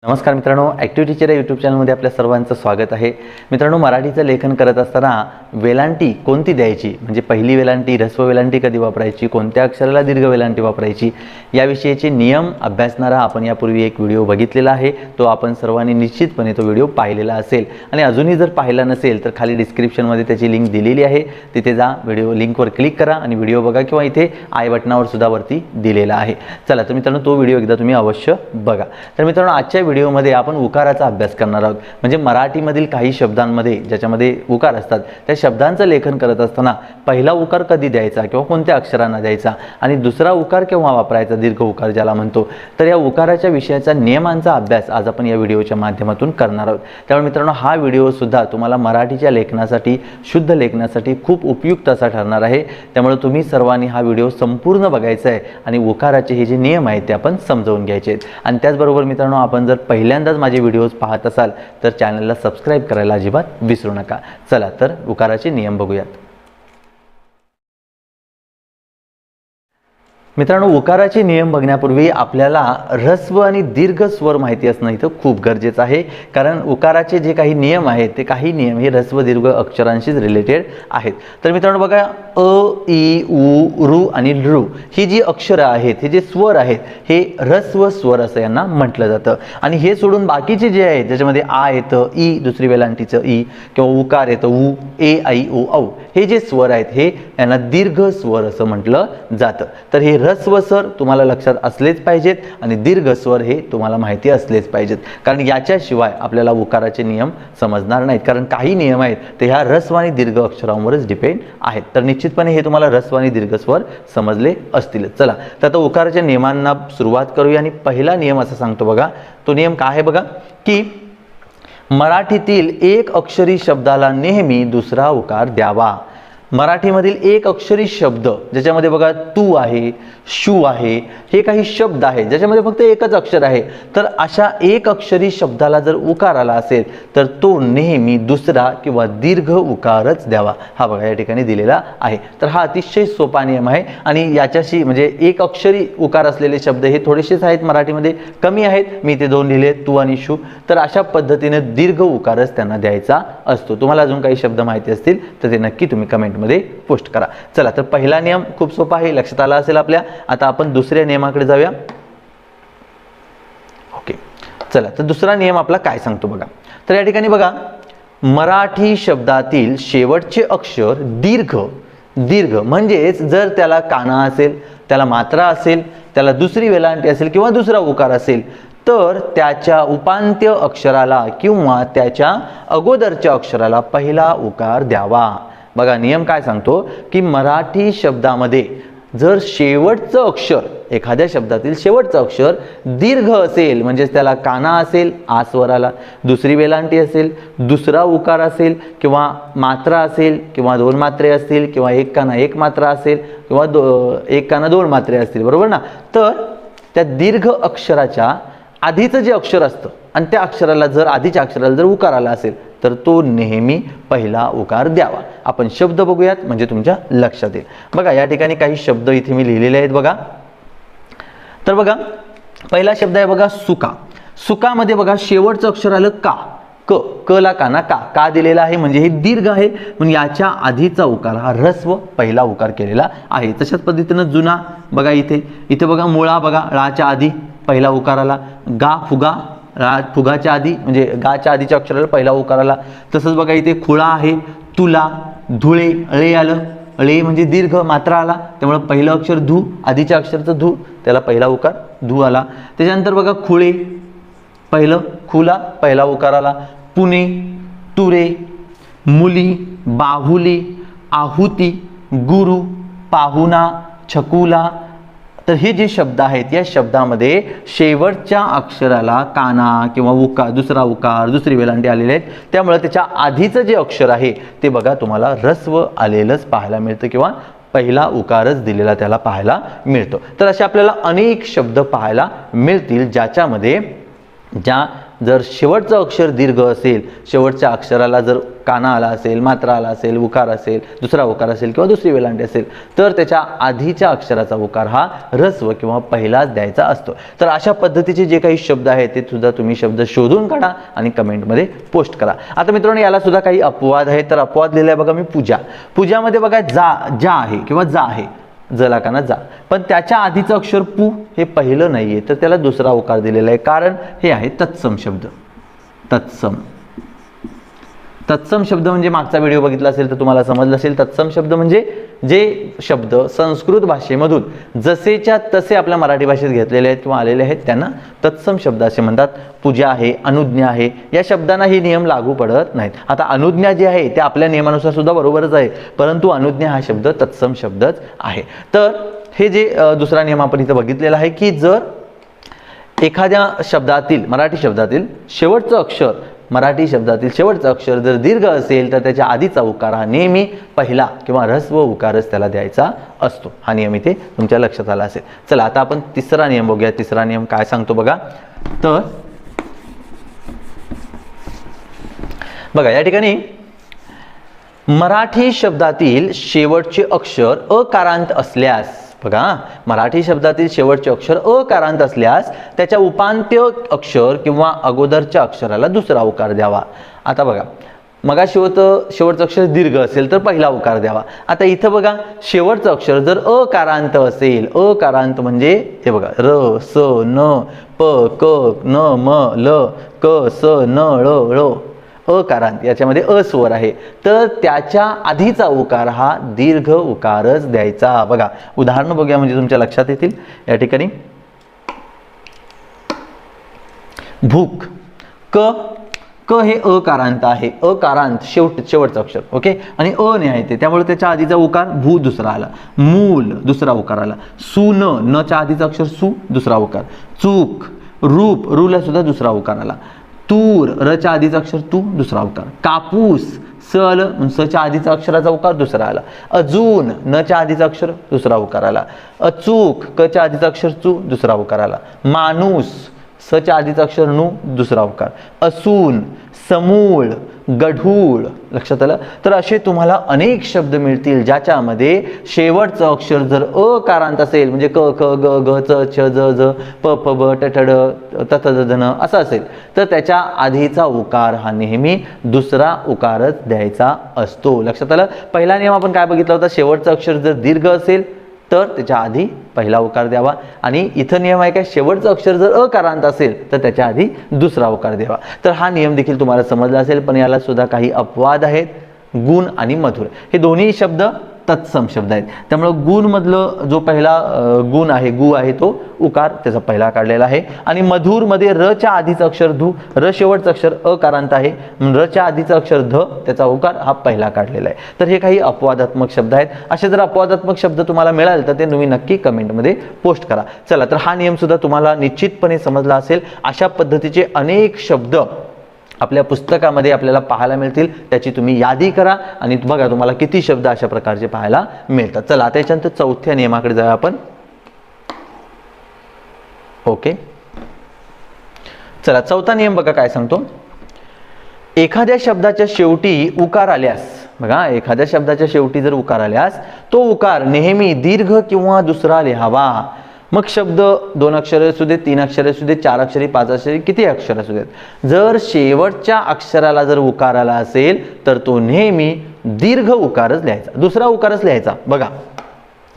नमस्कार मित्रांनो, active teacher या यूट्यूब चॅनलमध्ये आपल्या सर्वांचं स्वागत आहे. मित्रांनो, मराठीचं लेखन करत असताना वेलांटी कोणती द्यायची, म्हणजे पहिली वेलांटी ऱ्हस्व वेलांटी कधी वापरायची, कोणत्या अक्षराला दीर्घ वेलांटी वापरायची याविषयीचे नियम अभ्यासणारा आपण यापूर्वी एक व्हिडिओ बघितलेला आहे. तो आपण सर्वांनी निश्चितपणे तो व्हिडिओ पाहिलेला असेल आणि अजूनही जर पाहिला नसेल तर खाली डिस्क्रिप्शनमध्ये त्याची लिंक दिलेली आहे. तिथे जा, व्हिडिओ लिंकवर क्लिक करा आणि व्हिडिओ बघा, किंवा इथे आय बटनावर सुद्धा वरती दिलेला आहे. चला तर मित्रांनो, तो व्हिडिओ एकदा तुम्ही अवश्य बघा. तर मित्रांनो, आजच्या व्हिडिओमध्ये आपण उकाराचा अभ्यास करणार आहोत. म्हणजे मराठीमधील काही शब्दांमध्ये ज्याच्यामध्ये उकार असतात त्या शब्दांचं लेखन करत असताना पहिला उकार कधी द्यायचा किंवा कोणत्या अक्षरांना द्यायचा आणि दुसरा उकार केव्हा वापरायचा, दीर्घ उकार ज्याला म्हणतो. तर या उकाराच्या विषयाचा नियमांचा अभ्यास आज आपण या व्हिडिओच्या माध्यमातून करणार आहोत. त्यामुळे मित्रांनो, हा व्हिडिओ सुद्धा तुम्हाला मराठीच्या लेखनासाठी, शुद्ध लेखनासाठी खूप उपयुक्त असा ठरणार आहे. त्यामुळे तुम्ही सर्वांनी हा व्हिडिओ संपूर्ण बघायचा आहे आणि उकाराचे हे जे नियम आहेत ते आपण समजावून घ्यायचे आहेत. आणि त्याचबरोबर मित्रांनो, आपण जर पहिल्यांदाच माझे व्हिडिओज पाहत असाल तर चॅनलला सबस्क्राईब करायला अजिबात विसरू नका. चला तर उकाराचे नियम बघूयात. मित्रांनो, उकाराचे नियम बघण्यापूर्वी आपल्याला ऱ्हस्व आणि दीर्घ स्वर माहिती असणं इथं खूप गरजेचं आहे. कारण उकाराचे जे काही नियम आहेत ते काही नियम हे ऱ्हस्व दीर्घ अक्षरांशीच रिलेटेड आहेत. तर मित्रांनो बघा, अ, ई, उ, ऋ आणि ऋ ही जी अक्षरं आहेत, हे जे स्वर आहेत, हे ऱ्हस्व स्वर असं यांना म्हटलं जातं. आणि हे सोडून बाकीचे जे आहेत ज्याच्यामध्ये आ येतं, ई दुसरी वेलांटीचं ई, किंवा उकार येतं उ, ए, ऐ, ओ, औ, हे जे स्वर आहेत हे यांना दीर्घ स्वर असं म्हटलं जातं. तर हे ह्रस्व स्वर तुम्हाला लक्षात असलेच पाहिजेत आणि दीर्घ स्वर हे तुम्हाला माहिती असलेच पाहिजेत. कारण याच्याशिवाय आपल्याला उकाराचे नियम समजणार नाहीत. कारण काही नियम आहेत ते ह्या ह्रस्व आणि दीर्घ अक्षरांवरच डिपेंड आहेत. तर निश्चितपणे हे तुम्हाला ह्रस्व आणि दीर्घ स्वर समजले असतीलच. चला तर आता उकाराच्या नियमांना सुरुवात करूया. आणि पहिला नियम असा सांगतो बघा, तो नियम काय आहे बघा, की मराठीतील एक अक्षरी शब्दाला नेहमी दुसरा उकार द्यावा. मराठीमधील एक अक्षरी शब्द ज्याच्यामध्ये बघा तू आहे, शू आहे, हे काही शब्द आहेत ज्याच्यामध्ये फक्त एकच अक्षर आहे, तर अशा एक अक्षरी शब्दाला जर उकार आला असेल तर तो नेहमी दुसरा किंवा दीर्घ उकारच द्यावा. हा बघा या ठिकाणी दिलेला आहे. तर हा अतिशय सोपा नियम आहे. आणि याच्याशी म्हणजे एक अक्षरी उकार असलेले शब्द हे थोडेसेच आहेत, मराठीमध्ये कमी आहेत. मी ते दोन लिहिले, तू आणि शू. तर अशा पद्धतीने दीर्घ उकारच त्यांना द्यायचा असतो. तुम्हाला अजून काही शब्द माहिती असतील तर ते नक्की तुम्ही कमेंटमध्ये पोस्ट करा. चला तर पहिला नियम खूप सोपा आहे, लक्षात आला असेल आपल्या. आता आपण दुसऱ्या नियमाकडे जाऊया. ओके, चला तर दुसरा नियम आपला काय सांगतो बघा. तर या ठिकाणी बघा, मराठी शब्दातील शेवटचे अक्षर दीर्घ म्हणजेच जर त्याला काना असेल, त्याला मात्रा असेल, त्याला दुसरी वेलांटी असेल किंवा दुसरा उकार असेल तर त्याच्या उपांत्य अक्षराला किंवा त्याच्या अगोदरच्या अक्षराला पहिला उकार द्यावा. बघा नियम काय सांगतो, की मराठी शब्दामध्ये जर शेवटचं अक्षर, एखाद्या शब्दातील शेवटचं अक्षर दीर्घ असेल, म्हणजेच त्याला काना असेल, आ स्वराला, दुसरी वेलांटी असेल, दुसरा उकार असेल किंवा मात्रा असेल किंवा दोन मात्रे असतील किंवा एक काना एक मात्रा असेल किंवा एक काना दोन मात्रे असतील, बरोबर ना. तर त्या दीर्घ अक्षराच्या आधीचं जे अक्षर असतं आणि त्या अक्षराला जर आधीच्या अक्षराला जर उकार आला असेल तर तो नेहमी पहिला उकार द्यावा. आपण शब्द बघूयात म्हणजे तुमच्या लक्षात येईल. बघा या ठिकाणी काही शब्द इथे मी लिहिलेले आहेत बघा. तर बघा पहिला शब्द आहे बघा सुका. सुकामध्ये बघा शेवटचं अक्षर आलं का, क ला काना का दिलेला आहे, म्हणजे हे दीर्घ आहे. म्हणून याच्या आधीचा उकार हा ह्रस्व पहिला उकार केलेला आहे. तशाच पद्धतीनं जुना बघा, इथे बघा मुळा बघा, ळाच्या आधी पहिला उकार आला. गा फुगा, फुगाच्या आधी म्हणजे गाच्या आधीच्या अक्षराला पहिला उकार आला. तसंच बघा इथे खुळा आहे, तुला, धुळे, ळे आलं, ळे म्हणजे दीर्घ मात्रा आला, त्यामुळे पहिलं अक्षर धू, आधीच्या अक्षरचं धू, त्याला पहिला उकार धू आला. त्याच्यानंतर बघा खुळे, पहिलं खुला पहिला उकार आला. पुणे, तुरे, मुली, बाहुली, आहुती, गुरु, पाहुणा, छकुला. तर हे जे शब्द आहेत या शब्दामध्ये शेवटच्या अक्षराला काना किंवा उकार, दुसरा उकार, दुसरी वेलांटी आलेले आहेत. त्यामुळे त्याच्या आधीचं जे अक्षर आहे ते बघा तुम्हाला ह्रस्व आलेलंच पाहायला मिळतं किंवा पहिला उकारच दिलेला त्याला पाहायला मिळतो. तर असे आपल्याला अनेक शब्द पाहायला मिळतील ज्याच्यामध्ये ज्या जर शेवटचं अक्षर दीर्घ असेल, शेवटच्या अक्षराला जर काना आला असेल, मात्रा आला असेल, उकार असेल, दुसरा उकार असेल किंवा दुसरी वेलांटी असेल, तर त्याच्या आधीच्या अक्षराचा उकार हा ऱ्हस्व किंवा पहिलाच द्यायचा असतो. तर अशा पद्धतीचे जे काही शब्द आहेत ते सुद्धा तुम्ही शब्द शोधून काढा आणि कमेंटमध्ये पोस्ट करा. आता मित्रांनो, याला सुद्धा काही अपवाद आहेत. तर अपवाद लिहिला आहे बघा मी, पूजा. पूजामध्ये बघा जा आहे किंवा जा आहे, जला काना जा, पण त्याच्या आधीचं अक्षर पू हे पहिलं नाहीये, तर त्याला दुसरा उकार दिलेला आहे. कारण हे आहे तत्सम शब्द. तत्सम शब्द म्हणजे मागचा व्हिडिओ बघितला असेल तर तुम्हाला समजलं असेल. तत्सम शब्द म्हणजे जे शब्द संस्कृत भाषेमधून जसेच्या तसे आपल्या मराठी भाषेत घेतलेले आहेत किंवा आलेले आहेत त्यांना तत्सम शब्द असे म्हणतात. पूजा आहे, अनुज्ञा आहे, या शब्दांना हे नियम लागू पडत नाहीत. आता अनुज्ञा जे आहे ते आपल्या नियमानुसार सुद्धा बरोबरच आहे, परंतु अनुज्ञा हा शब्द तत्सम शब्दच आहे. तर हे जे दुसरा नियम आपण इथं बघितलेला आहे की जर एखाद्या शब्दातील, मराठी शब्दातील शेवटचं अक्षर जर दीर्घ असेल तर त्याच्या आधीचा उकार हा नेहमी पहिला किंवा ऱ्हस्व उकारच त्याला द्यायचा असतो. हा नियम इथे तुमच्या लक्षात आला असेल. चला आता आपण तिसरा नियम बघूया. तिसरा नियम काय सांगतो बघा. तर बघा या ठिकाणी मराठी शब्दातील शेवटचे अक्षर अकारांत असल्यास, बघा मराठी शब्दातील शेवटचे अक्षर अकारांत असल्यास त्याच्या उपांत्य अक्षर किंवा अगोदरच्या अक्षराला दुसरा उकार द्यावा. आता बघा मगाशी होतं शेवटचं अक्षर दीर्घ असेल तर पहिला उकार द्यावा. आता इथं बघा शेवटचं अक्षर जर अकारांत असेल, अकारांत म्हणजे हे बघा र स न प क न म ल क स न ळ ळ, अकारांत, याच्यामध्ये अस्वर आहे, तर त्याच्या आधीचा उकार हा दीर्घ उकारच द्यायचा. बघा उदाहरण बघूया म्हणजे तुमच्या लक्षात येतील. या ठिकाणी भूक, क हे अकारांत आहे, अकारांत शेवटचं अक्षर, ओके, आणि अ ने आहे ते, त्यामुळे त्याच्या आधीचा उकार भू दुसरा आला. मूल दुसरा उकार आला. सुन, न च्या आधीचा अक्षर सु दुसरा उकार. चूक, रूप, रूला सुद्धा दुसरा उकार आला. तूर, र च्या आधीचा अक्षर तू दुसरा उकार. कापूस, स आलं, स च्या आधीचा अक्षराचा उकार दुसरा आला. अजून, न च्या आधीचा अक्षर दुसरा उकार आला. अचूक, क च्या आधीचा अक्षर चू दुसरा उकार आला. माणूस, स च्या आधीचा अक्षर नु दुसरा उकार. असून, समूळ, गढूळ, लक्षात आलं. तर असे तुम्हाला अनेक शब्द मिळतील ज्याच्यामध्ये शेवटचं अक्षर जर अकारांत असेल, म्हणजे क ख ग घ च छ ज झ प फ ब ट ठ ड त थ द ध न असं असेल तर त्याच्या आधीचा उकार हा नेहमी दुसरा उकारच द्यायचा असतो. लक्षात आलं. पहिला नियम आपण काय बघितला होता, शेवटचं अक्षर जर दीर्घ असेल तर त्याच्या आधी पहिला उकार द्यावा, आणि इथं नियम आहे काय, शेवटचं अक्षर जर अकारांत असेल तर त्याच्या आधी दुसरा उकार द्यावा. तर हा नियम देखील तुम्हाला समजला असेल, पण याला सुद्धा काही अपवाद आहेत. गुण आणि मधुर हे दोन्ही शब्द तत्सम शब्द आहेत, त्यामुळे गुण मधलं जो पहिला गुण आहे, गु आहे, तो उकार त्याचा पहिला काढलेला आहे. आणि मधुर मध्ये र च्या आधीचं अक्षर धू, र शेवटचं अक्षर अकारांत आहे, र च्या आधीचं अक्षर ध, त्याचा उकार हा पहिला काढलेला आहे. तर हे काही अपवादात्मक शब्द आहेत. असे जर अपवादात्मक शब्द तुम्हाला मिळाल तर ते तुम्ही नक्की कमेंटमध्ये पोस्ट करा. चला, तर हा नियम सुद्धा तुम्हाला निश्चितपणे समजला असेल. अशा पद्धतीचे अनेक शब्द आपल्या पुस्तकामध्ये आपल्याला पाहायला मिळतील, त्याची तुम्ही यादी करा आणि बघा तुम्हाला किती शब्द अशा प्रकारचे पाहायला मिळतात. चला आता याच्यानंतर चौथ्या नियमाकडे जाऊया आपण. ओके, चला चौथा नियम बघा काय सांगतो. एखाद्या शब्दाच्या शेवटी उकार आल्यास, बघा एखाद्या शब्दाच्या शेवटी जर उकार आल्यास तो उकार नेहमी दीर्घ किंवा दुसरा लिहावा. मग शब्द 2 अक्षरे असू देत, 3 अक्षरे असू देत, 4 अक्षरे, 5 अक्षरे, किती अक्षर असू देत, जर शेवटच्या अक्षराला जर उकार आला असेल तर तो नेहमी दीर्घ उकारच लिहायचा, दुसरा उकारच लिहायचा. बघा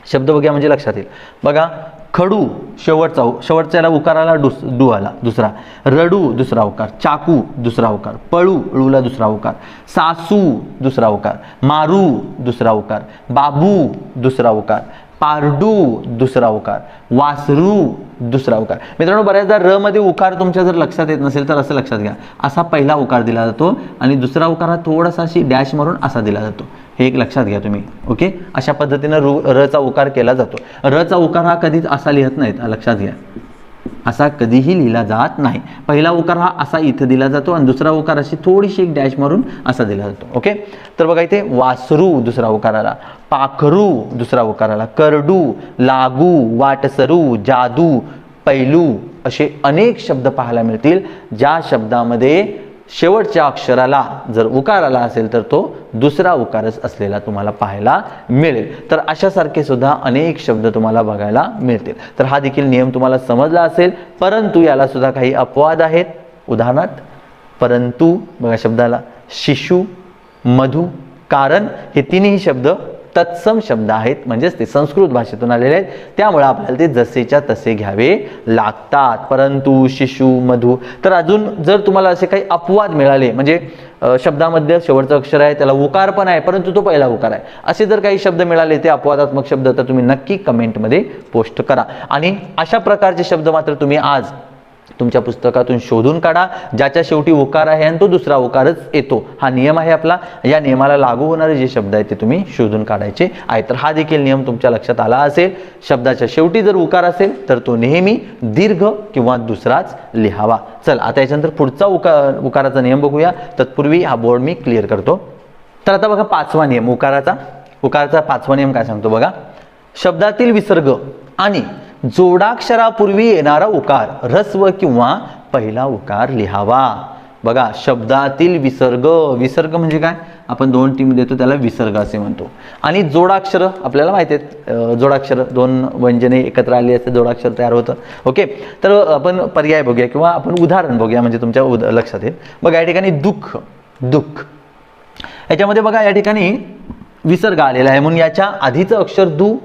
शब्द बघा म्हणजे लक्षात येईल. बघा खडू शेवटच्याला उकार आला, डू आला दुसरा. रडू दुसरा उकार. चाकू दुसरा उकार. पळू, ळूला दुसरा उकार. सासू दुसरा उकार. मारू दुसरा उकार. बाबू दुसरा उकार. पारडू दुसरा उकार. वासरू दुसरा उकार. मित्रांनो बऱ्याचदा र मध्ये उकार तुमच्या जर लक्षात येत नसेल तर असं लक्षात घ्या, असा पहिला उकार दिला जातो आणि दुसरा उकार हा थोडासा अशी डॅश मारून असा दिला जातो. हे एक लक्षात घ्या तुम्ही. ओके, अशा पद्धतीनं र चा उकार केला जातो. र चा उकार हा कधीच असा लिहत नाहीत, लक्षात घ्या, असा कधीही लिहिला जात नाही. पहिला उकार हा असा इथे दिला जातो आणि दुसरा उकार अशी थोडीशी एक डॅश मारून असा दिला जातो. ओके, तर बघा इथे वासरू दुसरा उकार आला. पाखरू दुसरा उकार आला. करडू, लागू, वाटसरू, जादू, पैलू, असे अनेक शब्द पाहायला मिळतील ज्या शब्दामध्ये शेवटच्या अक्षराला जर उकार आला असेल तर तो दुसरा उकारच असलेला तुम्हाला पाहायला मिळेल. तर अशासारखे सुद्धा अनेक शब्द तुम्हाला बघायला मिळतील. तर हा देखील नियम तुम्हाला समजला असेल, परंतु याला सुद्धा काही अपवाद आहेत. उदाहरणार्थ परंतु बघा शब्दाला, शिशु, मधु, कारण हे तिन्ही शब्द तत्सम शब्द आहेत, म्हणजेच ते संस्कृत भाषेतून आलेले आहेत, त्यामुळे आपल्याला ते जसेच्या तसे घ्यावे लागतात. परंतु, शिशु, मधु. तर अजून जर तुम्हाला असे काही अपवाद मिळाले, म्हणजे शब्दामध्ये शेवटचं अक्षर आहे, त्याला उकार पण आहे परंतु तो पहिला उकार आहे, असे जर काही शब्द मिळाले ते अपवादात्मक शब्द, तर तुम्ही नक्की कमेंटमध्ये पोस्ट करा. आणि अशा प्रकारचे शब्द मात्र तुम्ही आज तुमच्या पुस्तकातून शोधून काढा ज्याच्या शेवटी उकार आहे आणि तो दुसरा उकारच येतो. हा नियम आहे आपला. या नियमाला लागू होणारे जे शब्द आहेत ते तुम्ही शोधून काढायचे आहेत. तर हा देखील नियम तुमच्या लक्षात आला असेल. शब्दाच्या शेवटी जर उकार असेल तर तो नेहमी दीर्घ किंवा दुसराच लिहावा. चल आता याच्यानंतर पुढचा उकाराचा नियम बघूया. तत्पूर्वी हा बोर्ड मी क्लिअर करतो. तर आता बघा पाचवा नियम उकाराचा पाचवा नियम काय सांगतो बघा. शब्दातील विसर्ग आणि जोडाक्षरापूर्वी येणारा उकार ह्रस्व किंवा पहिला उकार लिहावा. बघा शब्दातील विसर्ग म्हणजे काय, आपण दोन टीम देतो त्याला विसर्ग असे म्हणतो. आणि जोडाक्षर आपल्याला माहिती आहेत, जोडाक्षर दोन व्यंजने एकत्र आली असते जोडाक्षर तयार होतं. ओके, तर आपण पर्याय बघूया किंवा आपण उदाहरण बघूया म्हणजे तुमच्या लक्षात येईल. बघा या ठिकाणी दुःख याच्यामध्ये बघा या ठिकाणी विसर्ग आलेला आहे म्हणून याच्या आधीचं अक्षर दु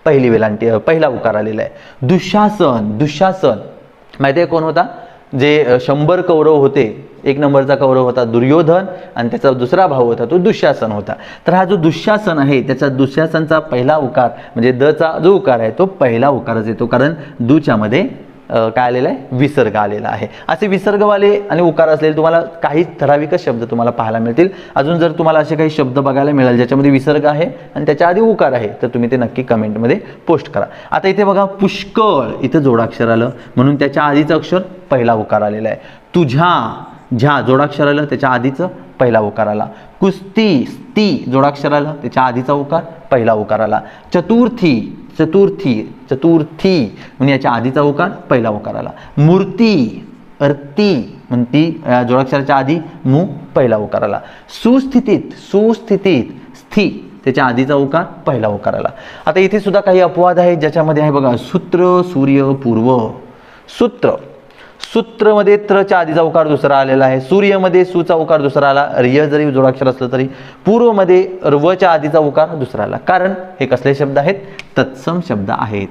पहिली वेलांटी पहिला उकार आलेला आहे. दुःशासन माहिती आहे कोण होता, जे 100 कौरव होते, 1 नंबरचा कौरव होता दुर्योधन आणि त्याचा दुसरा भाऊ होता तो दुःशासन होता. तर हा जो दुःशासन आहे त्याचा दुःशासनचा पहिला उकार म्हणजे द चा जो उकार आहे तो पहिला उकारच येतो, कारण दुच्या मध्ये काय आलेला आहे, विसर्ग आलेला आहे. असे विसर्गवाले आणि उकार असलेले तुम्हाला काही ठराविकच शब्द तुम्हाला पाहायला मिळतील. अजून जर तुम्हाला असे काही शब्द बघायला मिळाले ज्याच्यामध्ये विसर्ग आहे आणि त्याच्या आधी उकार आहे तर तुम्ही ते नक्की कमेंटमध्ये पोस्ट करा. आता इथे बघा पुष्कळ, इथे जोडाक्षर आलं म्हणून त्याच्या आधीचं अक्षर पहिला उकार आलेला आहे. तुझ्या जोडाक्षर आलं त्याच्या आधीचं पहिला उकार आला. कुस्ती जोडाक्षर आलं त्याच्या आधीचा उकार पहिला उकार आला. चतुर्थी म्हणजे याच्या आधीचा उकार पहिला उकार आला. मूर्ती म्हणती जोडाक्षराच्या आधी मू पहिला उकार आला. सुस्थितीत स्थिती त्याच्या आधीचा उकार पहिला उकार आला. आता इथे सुद्धा काही अपवाद आहेत ज्याच्यामध्ये आहे बघा सूत्र, सूर्य, पूर्व. सूत्रमध्ये त्रच्या आधीचा उकार दुसरा आलेला आहे. सूर्यमध्ये सुचा उकार दुसरा आला, रिय जरी जोडाक्षर असलं तरी. पूर्वमध्ये रवच्या आधीचा उकार दुसरा आला, कारण हे कसले शब्द आहेत, तत्सम शब्द आहेत.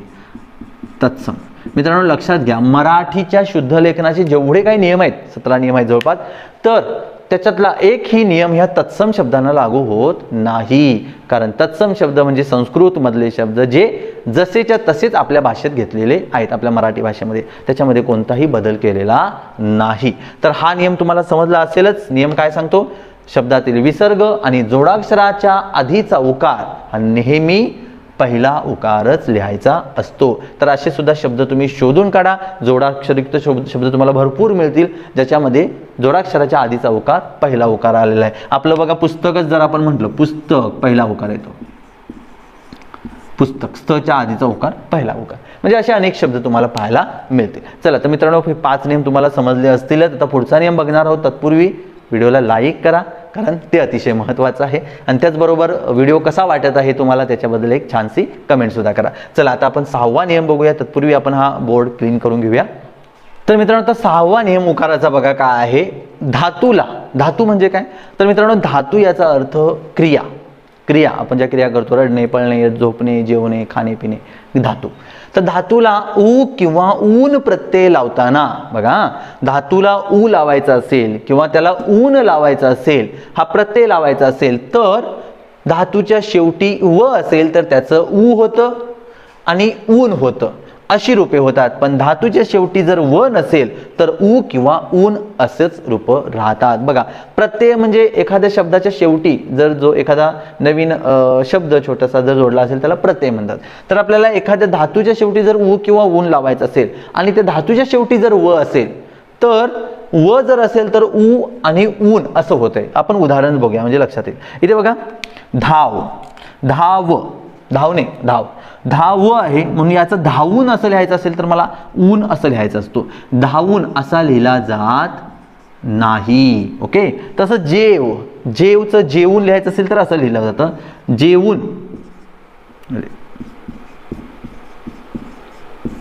तत्सम मित्रांनो लक्षात घ्या, मराठीच्या शुद्ध लेखनाचे जेवढे काही नियम आहेत 17 नियम आहेत जवळपास, तर त्याच्यातला एकही नियम ह्या तत्सम शब्दांना लागू होत नाही. कारण तत्सम शब्द म्हणजे संस्कृत मधले शब्द जे जसेच्या तसेच आपल्या भाषेत घेतलेले आहेत, आपल्या मराठी भाषेमध्ये, त्याच्यामध्ये कोणताही बदल केलेला नाही. तर हा नियम तुम्हाला समजला असेलच. नियम काय सांगतो, शब्दातील विसर्ग आणि जोडाक्षराच्या आधीचा उकार हा नेहमी पहिला उकारच लिहायचा असतो. तर असे सुद्धा शब्द तुम्ही शोधून काढा. जोडाक्षरयुक्त शब्द तुम्हाला भरपूर मिळतील ज्याच्यामध्ये जोडाक्षराच्या आधीचा उकार पहिला उकार आलेला आहे. आपलं बघा पुस्तकच जर आपण म्हटलं, पुस्तक पहिला उकार येतो, पुस्तक स्तच्या आधीचा उकार पहिला उकार, म्हणजे असे अनेक शब्द तुम्हाला पाहायला मिळतील. चला तर मित्रांनो हे 5 नियम तुम्हाला समजले असतीलच. आता पुढचा नियम बघणार आहोत. तत्पूर्वी व्हिडिओला लाईक करा कारण ते अतिशय महत्त्वाचं आहे, आणि त्याचबरोबर व्हिडिओ कसा वाटत आहे तुम्हाला त्याच्याबद्दल एक छानशी कमेंट सुद्धा करा. चला आता आपण 6वा नियम बघूया. तत्पूर्वी आपण हा बोर्ड क्लीन करून घेऊया. तर मित्रांनो आता 6वा नियम उकाराचा बघा काय आहे. धातू म्हणजे काय, तर मित्रांनो धातू याचा अर्थ क्रिया आपण ज्या क्रिया करतो, रडणे, पळणे, झोपणे, जेवणे, खाणे, पिणे, धातू. तर धातूला ऊ किंवा ऊन प्रत्यय लावताना बघा, धातूला ऊ लावायचा असेल किंवा त्याला ऊन लावायचा असेल, हा प्रत्यय लावायचा असेल, तर धातूच्या शेवटी व असेल तर त्याचं ऊ होतं आणि ऊन होतं, अशी रूपे होतात. पण धातूच्या शेवटी जर व नसेल तर ऊ किंवा ऊन असेच रूप राहतात. बघा प्रत्यय म्हणजे एखाद्या शब्दाच्या शेवटी जर जो एखादा नवीन शब्द छोटासा जर जोडला असेल त्याला प्रत्यय म्हणतात. तर आपल्याला एखाद्या धातूच्या शेवटी जर ऊ किंवा ऊन लावायचं असेल आणि त्या धातूच्या शेवटी जर व असेल, तर व जर असेल तर ऊ आणि ऊन असं होतंय. आपण उदाहरण बघूया म्हणजे लक्षात येईल. इथे बघा धाव, धावणे, धाव आहे म्हणून याचं धावून असं लिहायचं असेल तर मला ऊन असं लिहायचं असतो. धावून असा लिहिला जात नाही. ओके. तसं जेवचं जेवून लिहायचं असेल तर असं लिहिलं जातं, जेवून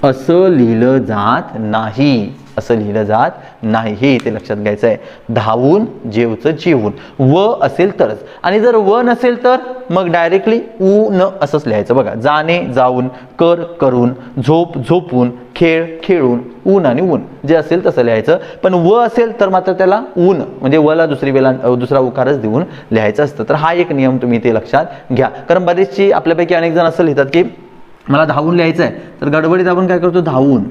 असं लिहिलं जात नाही, असं लिहिलं जात नाही, हे इथे लक्षात घ्यायचं आहे. धावून, जेवचं जेवून, व असेल तरच. आणि जर व नसेल तर मग डायरेक्टली ऊ न असंच लिहायचं बघा. जाणे जाऊन, कर करून, झोप झोपून, खेळ खेळून, ऊन आणि ऊन जे असेल तसं लिहायचं. पण व असेल तर मात्र त्याला ऊन म्हणजे वला दुसरा उकारच देऊन लिहायचं असतं. तर हा एक नियम तुम्ही इथे लक्षात घ्या. कारण बरेचशी आपल्यापैकी अनेक जण असं लिहितात की मला धावून लिहायचं आहे, तर गडबडीत आपण काय करतो, धावून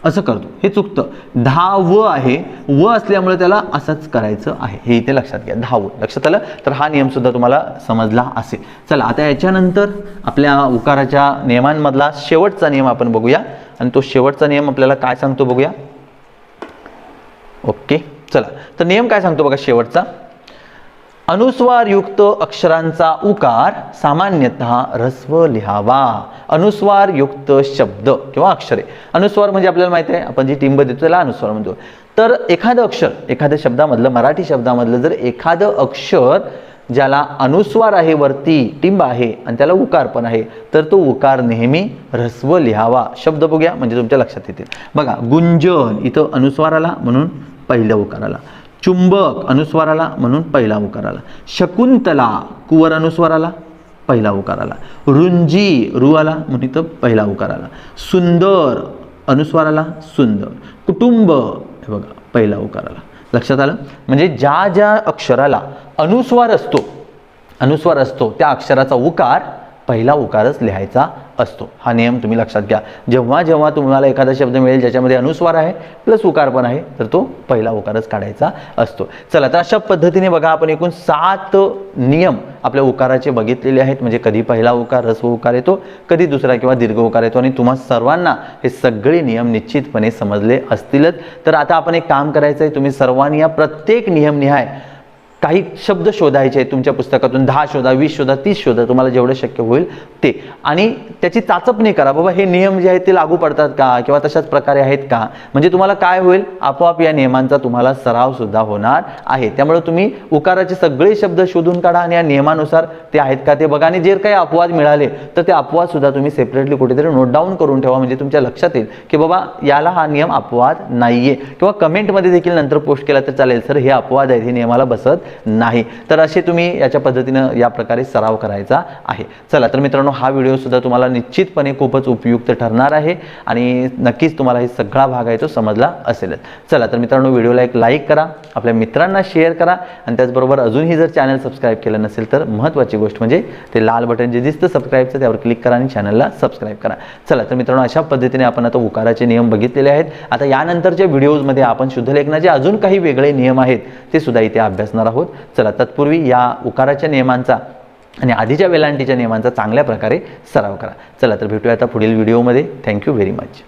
असं करतो, हे चुकतं. धाव आहे, व असल्यामुळे त्याला असंच करायचं आहे, हे इथे लक्षात घ्या. धावून लक्षात आलं. तर हा नियम सुद्धा तुम्हाला समजला असेल. चला आता याच्यानंतर आपल्या उकाराच्या नियमांमधला शेवटचा नियम आपण बघूया. आणि तो शेवटचा नियम आपल्याला काय सांगतो बघूया. ओके. चला तर नियम काय सांगतो बघा शेवटचा. अनुस्वारयुक्त अक्षरांचा उकार सामान्यतः ह्रस्व लिहावा. अनुस्वारयुक्त शब्द किंवा अक्षरे, अनुस्वार म्हणजे आपल्याला माहिती आहे आपण जी टिंब देतो त्याला अनुस्वार म्हणतो. तर एखादं अक्षर, एखाद्या शब्दामधलं, मराठी शब्दामधलं जर एखादं अक्षर ज्याला अनुस्वार आहे, वरती टिंब आहे आणि त्याला उकार पण आहे, तर तो उकार नेहमी ह्रस्व लिहावा. शब्द बघूया म्हणजे तुमच्या लक्षात येतील. बघा गुंजन, इथं अनुस्वार आला म्हणून पहिल्या उकाराला. चुंबक अनुस्वार आला म्हणून पहिला उकार आला. शकुंतला कुवर अनुस्वार आला, पहिला उकार आला. रुंजी रु आला म्हणून इथं पहिला उकार आला. सुंदर अनुस्वार आला, सुंदर. कुटुंब हे बघा पहिला उकार आला. लक्षात आलं. म्हणजे ज्या ज्या अक्षराला अनुस्वार असतो त्या अक्षराचा उकार पहिला उकारच लिहायचा असतो. हा नियम तुम्ही लक्षात घ्या. जेव्हा जेव्हा तुम्हाला एखादा शब्द मिळेल ज्याच्यामध्ये अनुस्वार आहे प्लस उकार पण आहे, तर तो पहिला उकारच काढायचा असतो. चला तर अशा पद्धतीने बघा आपण एकूण 7 नियम आपल्या उकाराचे बघितलेले आहेत. म्हणजे कधी पहिला उकार ह्रस्व उकार येतो, कधी दुसरा किंवा दीर्घ उकार येतो. आणि तुम्हा सर्वांना हे सगळे नियम निश्चितपणे समजले असतीलच. तर आता आपण एक काम करायचं आहे, तुम्ही सर्वांनी या प्रत्येक नियमनिहाय काही शब्द शोधायचे आहेत तुमच्या पुस्तकातून. 10 शोधा, 20 शोधा, 30 शोधा, तुम्हाला जेवढं शक्य होईल ते. आणि त्याची चाचपणी करा, बाबा हे नियम जे आहेत ते लागू पडतात का किंवा तशाच प्रकारे आहेत का. म्हणजे तुम्हाला काय होईल, आपोआप या नियमांचा तुम्हाला सराव सुद्धा होणार आहे. त्यामुळे तुम्ही उकाराचे सगळे शब्द शोधून काढा आणि या नियमानुसार ते आहेत का ते बघा. आणि जे काही अपवाद मिळाले तर ते अपवाद सुद्धा तुम्ही सेपरेटली कुठेतरी नोट डाऊन करून ठेवा. म्हणजे तुमच्या लक्षात येईल की बाबा याला हा नियम अपवाद नाहीये. किंवा कमेंटमध्ये देखील नंतर पोस्ट केला तर चालेल, सर हे अपवाद आहेत, हे नियमाला बसत नाही. तर असे तुम्ही याच्या पद्धतीनं या प्रकारे सराव करायचा आहे. चला तर मित्रांनो हा व्हिडिओ सुद्धा तुम्हाला निश्चितपणे खूपच उपयुक्त ठरणार आहे आणि नक्कीच तुम्हाला हे सगळा भाग आहे तो समजला असेलच. चला तर मित्रांनो व्हिडिओला एक लाईक करा, आपल्या मित्रांना शेअर करा आणि त्याचबरोबर अजूनही जर चॅनल सबस्क्राईब केलं नसेल तर महत्त्वाची गोष्ट म्हणजे ते लाल बटन जे दिसतं सबस्क्राईबचं त्यावर क्लिक करा आणि चॅनलला सबस्क्राईब करा. चला तर मित्रांनो अशा पद्धतीने आपण आता उकाराचे नियम बघितलेले आहेत. आता यानंतरच्या व्हिडिओजमध्ये आपण शुद्धलेखनाचे अजून काही वेगळे नियम आहेत ते सुद्धा इथे अभ्यासणार आहोत. चला तत्पूर्वी या उकाराच्या नियमांचा आणि आधीच्या वेलांटीच्या नियमांचा चांगल्या प्रकारे सराव करा. चला तर भेटूया आता पुढील व्हिडिओमध्ये. Thank you very much.